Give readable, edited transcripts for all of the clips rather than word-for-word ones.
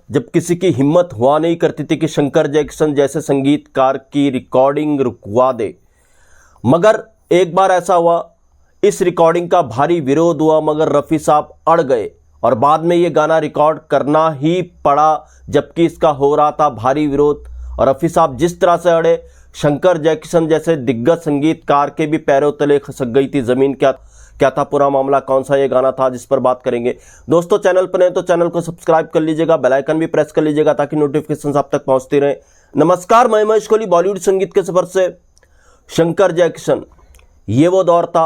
जब किसी की हिम्मत हुआ नहीं करती थी कि शंकर जैक्सन जैसे संगीतकार की रिकॉर्डिंग रुकवा दे। मगर एक बार ऐसा हुआ, इस रिकॉर्डिंग का भारी विरोध हुआ, मगर रफ़ी साहब अड़ गए और बाद में ये गाना रिकॉर्ड करना ही पड़ा, जबकि इसका हो रहा था भारी विरोध। और रफ़ी साहब जिस तरह से अड़े, शंकर जैक्सन जैसे दिग्गज संगीतकार के भी पैरों तले खसक गई थी ज़मीन। क्या था पूरा मामला, कौन सा ये गाना था, जिस पर बात करेंगे। दोस्तों, चैनल पर नहीं तो चैनल को सब्सक्राइब कर लीजिएगा, बेल आइकन भी प्रेस कर लीजिएगा ताकि नोटिफिकेशन आप तक पहुंचती रहे। नमस्कार, मैं महेश कोहली, बॉलीवुड संगीत के सफर से। शंकर जैक्सन, ये वो दौर था,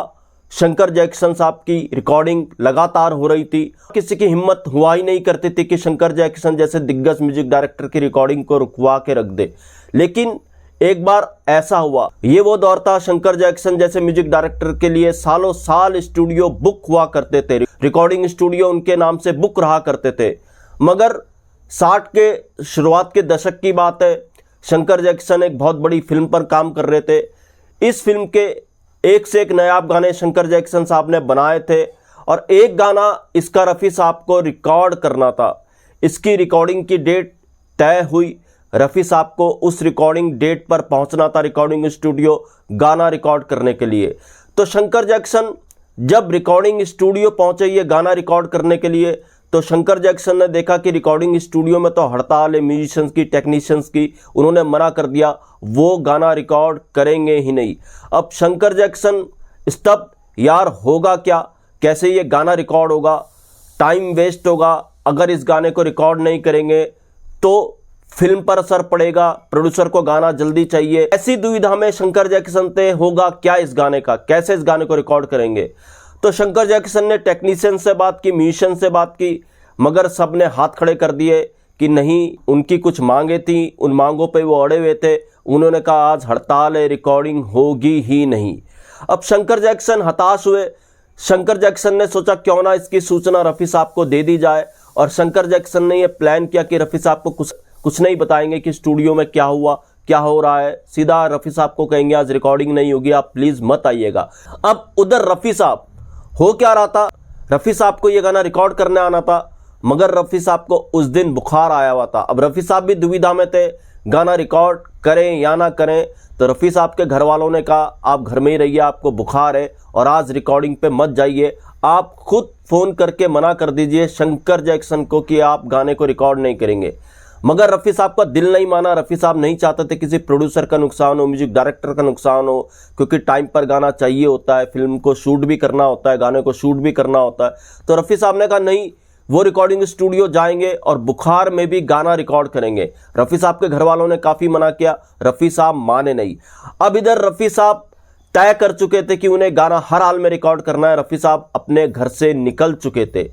शंकर जैक्सन साहब की रिकॉर्डिंग लगातार हो रही थी। किसी की हिम्मत हुआ ही नहीं करती थी कि शंकर जैक्सन जैसे दिग्गज म्यूजिक डायरेक्टर की रिकॉर्डिंग को रुकवा के रख दे। लेकिन एक बार ऐसा हुआ, ये वो दौर था, शंकर जैक्सन जैसे म्यूजिक डायरेक्टर के लिए सालों साल स्टूडियो बुक हुआ करते थे, रिकॉर्डिंग स्टूडियो उनके नाम से बुक रहा करते थे। मगर 60 के शुरुआत के दशक की बात है, शंकर जैक्सन एक बहुत बड़ी फिल्म पर काम कर रहे थे। इस फिल्म के एक से एक नायाब गाने शंकर जैक्सन साहब ने बनाए थे और एक गाना इसका रफ़ी साहब को रिकॉर्ड करना था। इसकी रिकॉर्डिंग की डेट तय हुई, रफ़ी साहब को उस रिकॉर्डिंग डेट पर पहुंचना था रिकॉर्डिंग स्टूडियो गाना रिकॉर्ड करने के लिए। तो शंकर जैक्सन जब रिकॉर्डिंग स्टूडियो पहुंचे ये गाना रिकॉर्ड करने के लिए, तो शंकर जैक्सन ने देखा कि रिकॉर्डिंग स्टूडियो में तो हड़ताल है म्यूजिशियंस की, टेक्नीशियंस की। उन्होंने मना कर दिया, वो गाना रिकॉर्ड करेंगे ही नहीं। अब शंकर जैक्सन स्तब्ध, यार होगा क्या, कैसे ये गाना रिकॉर्ड होगा, टाइम वेस्ट होगा। अगर इस गाने को रिकॉर्ड नहीं करेंगे तो फिल्म पर असर पड़ेगा, प्रोड्यूसर को गाना जल्दी चाहिए। ऐसी दुविधा में शंकर जैक्सन थे, होगा क्या इस गाने का, कैसे इस गाने को रिकॉर्ड करेंगे। तो शंकर जैक्सन ने टेक्नीशियन से बात की, म्यूजिशियन से बात की, मगर सब ने हाथ खड़े कर दिए कि नहीं, उनकी कुछ मांगे थी, उन मांगों पे वो अड़े हुए थे। उन्होंने कहा आज हड़ताल है, रिकॉर्डिंग होगी ही नहीं। अब शंकर जैक्सन हताश हुए। शंकर जैक्सन ने सोचा क्यों ना इसकी सूचना रफ़ी साहब को दे दी जाए, और शंकर जैक्सन ने यह प्लान किया कि रफ़ी साहब को कुछ नहीं बताएंगे कि स्टूडियो में क्या हुआ, क्या हो रहा है। सीधा रफ़ी साहब को कहेंगे आज रिकॉर्डिंग नहीं होगी, आप प्लीज मत आइएगा। अब उधर रफ़ी साहब, हो क्या रहा था, रफ़ी साहब को यह गाना रिकॉर्ड करने आना था, मगर रफ़ी साहब को उस दिन बुखार आया हुआ था। अब रफ़ी साहब भी दुविधा में थे, गाना रिकॉर्ड करें या ना करें। तो रफ़ी साहब के घर वालों ने कहा आप घर में ही रहिए, आपको बुखार है और आज रिकॉर्डिंग पे मत जाइए। आप खुद फोन करके मना कर दीजिए शंकर जैक्सन को कि आप गाने को रिकॉर्ड नहीं करेंगे। मगर रफ़ी साहब का दिल नहीं माना। रफ़ी साहब नहीं चाहते थे किसी प्रोड्यूसर का नुकसान हो, म्यूजिक डायरेक्टर का नुकसान हो, क्योंकि टाइम पर गाना चाहिए होता है, फिल्म को शूट भी करना होता है, गाने को शूट भी करना होता है। तो रफ़ी साहब ने कहा नहीं, वो रिकॉर्डिंग स्टूडियो जाएंगे और बुखार में भी गाना रिकॉर्ड करेंगे। रफ़ी साहब के घर वालों ने काफ़ी मना किया, रफ़ी साहब माने नहीं। अब इधर रफ़ी साहब तय कर चुके थे कि उन्हें गाना हर हाल में रिकॉर्ड करना है। रफ़ी साहब अपने घर से निकल चुके थे।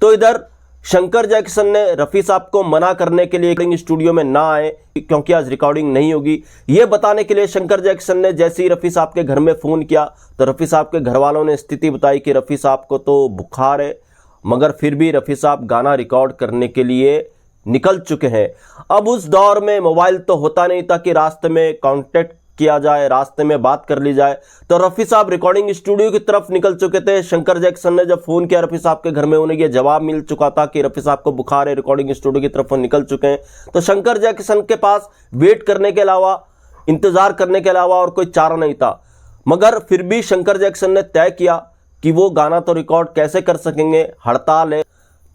तो इधर शंकर जैक्सन ने रफ़ी साहब को मना करने के लिए रिकॉर्डिंग स्टूडियो में ना आए क्योंकि आज रिकॉर्डिंग नहीं होगी, ये बताने के लिए शंकर जैक्सन ने जैसे ही रफ़ी साहब के घर में फ़ोन किया तो रफ़ी साहब के घर वालों ने स्थिति बताई कि रफ़ी साहब को तो बुखार है, मगर फिर भी रफ़ी साहब गाना रिकॉर्ड करने के लिए निकल चुके हैं। अब उस दौर में मोबाइल तो होता नहीं था कि रास्ते में कांटेक्ट किया जाए, रास्ते में बात कर ली जाए। तो रफ़ी साहब रिकॉर्डिंग स्टूडियो की तरफ निकल चुके थे। शंकर जैक्सन ने जब फ़ोन किया रफ़ी साहब के घर में, उन्हें यह जवाब मिल चुका था कि रफ़ी साहब को बुखार है, रिकॉर्डिंग स्टूडियो की तरफ वो निकल चुके हैं। तो शंकर जैक्सन के पास वेट करने के अलावा, इंतज़ार करने के अलावा और कोई चारा नहीं था। मगर फिर भी शंकर जैक्सन ने तय किया कि वो गाना तो रिकॉर्ड कैसे कर सकेंगे, हड़ताल है।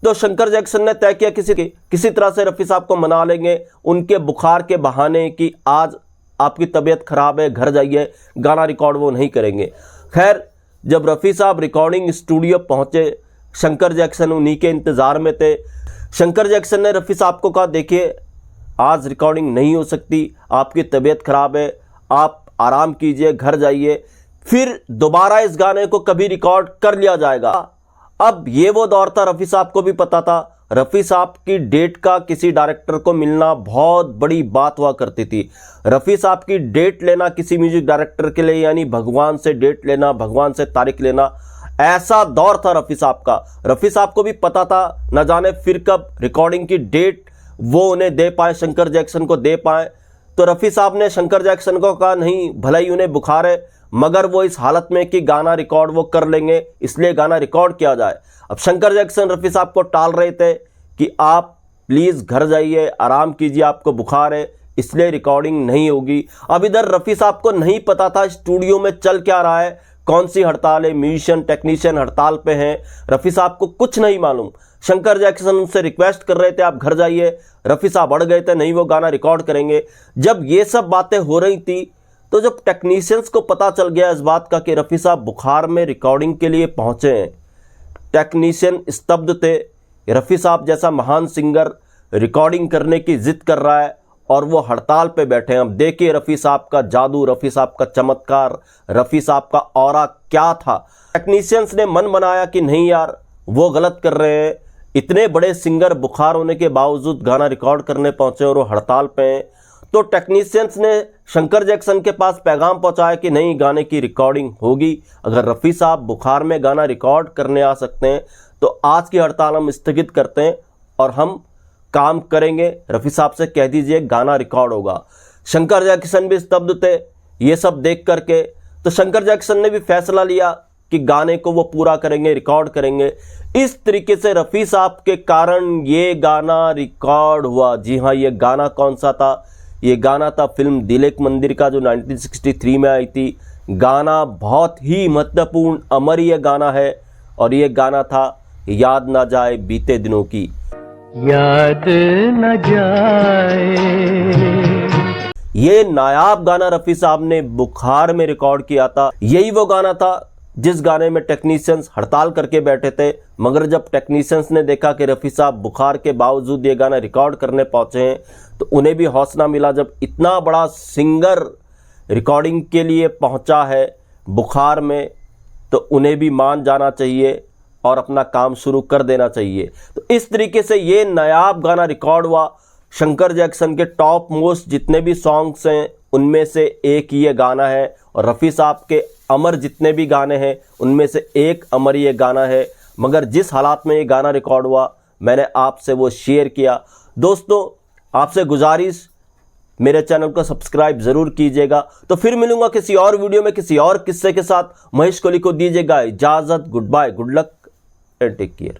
तो शंकर जैक्सन ने तय किया किसी तरह से रफ़ी साहब को मना लेंगे उनके बुखार के बहाने कि आज आपकी तबीयत खराब है, घर जाइए, गाना रिकॉर्ड वो नहीं करेंगे। खैर, जब रफ़ी साहब रिकॉर्डिंग स्टूडियो पहुंचे, शंकर जैक्सन उन्हीं के इंतज़ार में थे। शंकर जैक्सन ने रफ़ी साहब को कहा देखिए आज रिकॉर्डिंग नहीं हो सकती, आपकी तबीयत खराब है, आप आराम कीजिए, घर जाइए, फिर दोबारा इस गाने को कभी रिकॉर्ड कर लिया जाएगा। अब ये वो दौर था, रफ़ी साहब को भी पता था, रफ़ी साहब की डेट का किसी डायरेक्टर को मिलना बहुत बड़ी बात हुआ करती थी। रफ़ी साहब की डेट लेना किसी म्यूजिक डायरेक्टर के लिए यानी भगवान से डेट लेना, भगवान से तारीख लेना, ऐसा दौर था रफ़ी साहब का। रफ़ी साहब को भी पता था न जाने फिर कब रिकॉर्डिंग की डेट वो उन्हें दे पाए, शंकर जैक्सन को दे पाए। तो रफ़ी साहब ने शंकर जैक्सन को कहा नहीं, भले ही उन्हें बुखार है मगर वो इस हालत में कि गाना रिकॉर्ड वो कर लेंगे, इसलिए गाना रिकॉर्ड किया जाए। अब शंकर जैक्सन रफ़ी साहब को टाल रहे थे कि आप प्लीज़ घर जाइए, आराम कीजिए, आपको बुखार है इसलिए रिकॉर्डिंग नहीं होगी। अब इधर रफ़ी साहब को नहीं पता था स्टूडियो में चल क्या रहा है, कौन सी हड़ताल है, म्यूजिशियन टेक्नीशियन हड़ताल पे हैं, रफ़ी साहब को कुछ नहीं मालूम। शंकर जैक्सन उनसे रिक्वेस्ट कर रहे थे आप घर जाइए, रफ़ी साहब अड़ गए थे, नहीं वो गाना रिकॉर्ड करेंगे। जब ये सब बातें हो रही थी तो जब टेक्नीशियंस को पता चल गया इस बात का कि रफ़ी साहब बुखार में रिकॉर्डिंग के लिए पहुँचे हैं, टेक्नीशियन स्तब्ध थे। रफ़ी साहब जैसा महान सिंगर रिकॉर्डिंग करने की जिद कर रहा है और वो हड़ताल पे बैठे हैं। अब देखिए रफ़ी साहब का जादू, रफ़ी साहब का चमत्कार, रफ़ी साहब का ऑरा क्या था। टेक्नीशियंस ने मन बनाया कि नहीं यार वो गलत कर रहे हैं, इतने बड़े सिंगर बुखार होने के बावजूद गाना रिकॉर्ड करने पहुंचे और वो हड़ताल पे हैं। तो टेक्नीशियंस ने शंकर जैक्सन के पास पैगाम पहुंचाया कि नहीं, गाने की रिकॉर्डिंग होगी। अगर रफ़ी साहब बुखार में गाना रिकॉर्ड करने आ सकते हैं तो आज की हड़ताल हम स्थगित करते हैं और हम काम करेंगे। रफ़ी साहब से कह दीजिए गाना रिकॉर्ड होगा। शंकर जैक्सन भी स्तब्ध थे ये सब देख करके। तो शंकर जैक्सन ने भी फैसला लिया कि गाने को वो पूरा करेंगे, रिकॉर्ड करेंगे। इस तरीके से रफ़ी साहब के कारण ये गाना रिकॉर्ड हुआ। जी हाँ, ये गाना कौन सा था? ये गाना था फिल्म दिल एक मंदिर का, जो 1963 में आई थी। गाना बहुत ही महत्वपूर्ण अमरीय गाना है और ये गाना था याद ना जाए बीते दिनों की। याद न जाए। ये नायाब गाना रफ़ी साहब ने बुखार में रिकॉर्ड किया था। यही वो गाना था जिस गाने में टेक्नीशियंस हड़ताल करके बैठे थे, मगर जब टेक्नीशियंस ने देखा कि रफ़ी साहब बुखार के बावजूद ये गाना रिकॉर्ड करने पहुंचे हैं तो उन्हें भी हौसला मिला। जब इतना बड़ा सिंगर रिकॉर्डिंग के लिए पहुंचा है बुखार में तो उन्हें भी मान जाना चाहिए और अपना काम शुरू कर देना चाहिए। तो इस तरीके से ये नायाब गाना रिकॉर्ड हुआ। शंकर जैक्सन के टॉप मोस्ट जितने भी सॉन्ग्स हैं उनमें से एक ये गाना है और रफ़ी साहब के अमर जितने भी गाने हैं उनमें से एक अमर ये गाना है। मगर जिस हालात में ये गाना रिकॉर्ड हुआ मैंने आपसे वो शेयर किया। दोस्तों आपसे गुजारिश, मेरे चैनल को सब्सक्राइब ज़रूर कीजिएगा। तो फिर मिलूंगा किसी और वीडियो में किसी और किस्से के साथ। महेश कोहली को दीजिएगा इजाज़त। Goodbye, good luck and take care.